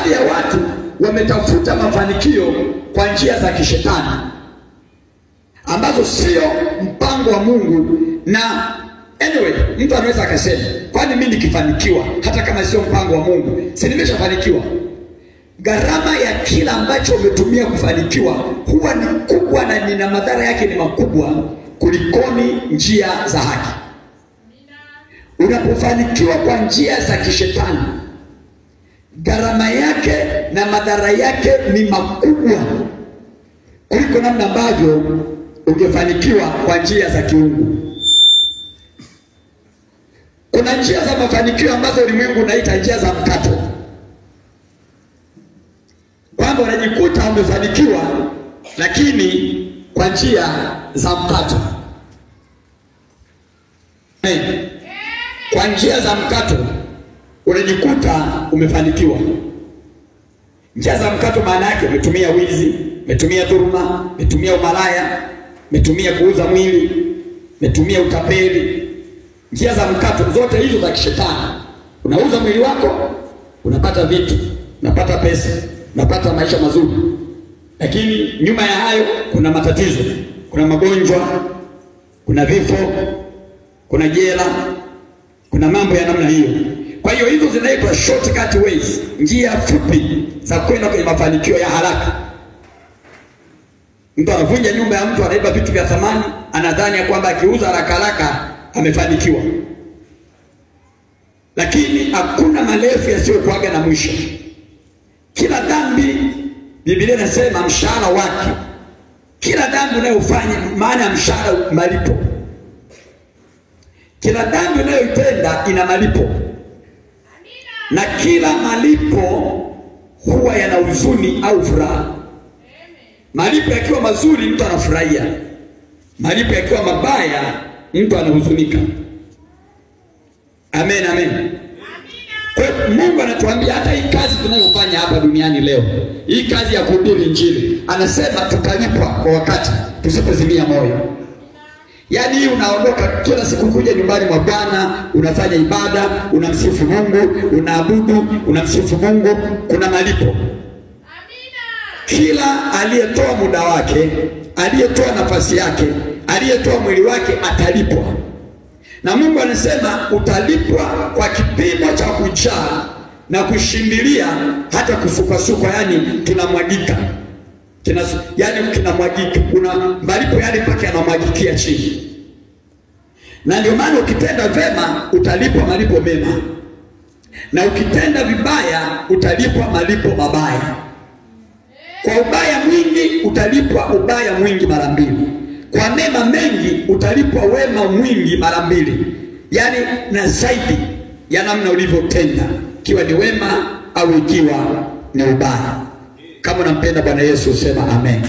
baadhi ya watu wametafuta mafanikio kwa njia za kishetani ambazo sio mpango wa Mungu. Na anyway, mtu anaweza akasema, kwani mimi nikifanikiwa hata kama sio mpango wa Mungu, si nimeshafanikiwa? Gharama ya kila ambacho umetumia kufanikiwa huwa ni kubwa na nina madhara yake ni makubwa kulikoni njia za haki. Unapofanikiwa kwa njia za kishetani, gharama yake na madhara yake ni makubwa kuliko namna ambavyo ungefanikiwa kwa njia za kiungu. Kuna njia za mafanikio ambazo ulimwengu unaita njia za mkato, kwamba unajikuta umefanikiwa lakini kwa njia za mkato. Kwa njia za mkato unajikuta umefanikiwa. Njia za mkato maana yake umetumia wizi, umetumia dhuluma, umetumia umalaya, umetumia kuuza mwili, umetumia utapeli. Njia za mkato zote hizo za kishetani. Unauza mwili wako, unapata vitu, unapata pesa, unapata maisha mazuri. Lakini nyuma ya hayo kuna matatizo, kuna magonjwa, kuna vifo, kuna jela, kuna mambo ya namna hiyo. Kwa hiyo hizo zinaitwa shortcut ways, njia fupi za kwenda kwenye mafanikio ya haraka. Mtu anavunja nyumba ya mtu, anaiba vitu vya thamani, anadhani ya kwamba akiuza haraka haraka amefanikiwa. Lakini hakuna marefu yasiyokuaga na mwisho. Kila dhambi, Biblia inasema mshahara wake. Kila dhambi unayofanya, maana ya mshahara malipo. Kila dhambi unayoitenda ina malipo. Na kila malipo huwa yana huzuni au furaha. Malipo yakiwa mazuri mtu anafurahia. Malipo yakiwa mabaya mtu anahuzunika. Amen, amen. Kwa Mungu anatuambia hata hii kazi tunayofanya hapa duniani leo, hii kazi ya kuhubiri Injili, anasema tutalipwa kwa wakati tusipozimia moyo. Yaani unaondoka kila siku kuja nyumbani mwa Bwana, unafanya ibada, unamsifu Mungu, unaabudu, unamsifu Mungu, kuna malipo. Amina. Kila aliyetoa muda wake, aliyetoa nafasi yake, aliyetoa mwili wake atalipwa. Na Mungu anasema utalipwa kwa kipimo cha kujaa na kushindilia hata kusukasukwa, yani kinamwagika. Yani kinamwagika, kuna malipo yale mpaka yanamwagikia chini. Na ndio maana ukitenda vema utalipwa malipo mema, na ukitenda vibaya utalipwa malipo mabaya. Kwa ubaya mwingi utalipwa ubaya mwingi mara mbili. Kwa mema mengi utalipwa wema mwingi mara mbili. Yani na zaidi ya namna ulivyotenda, ikiwa ni wema au ikiwa ni ubaya. Kama unampenda Bwana Yesu sema amen.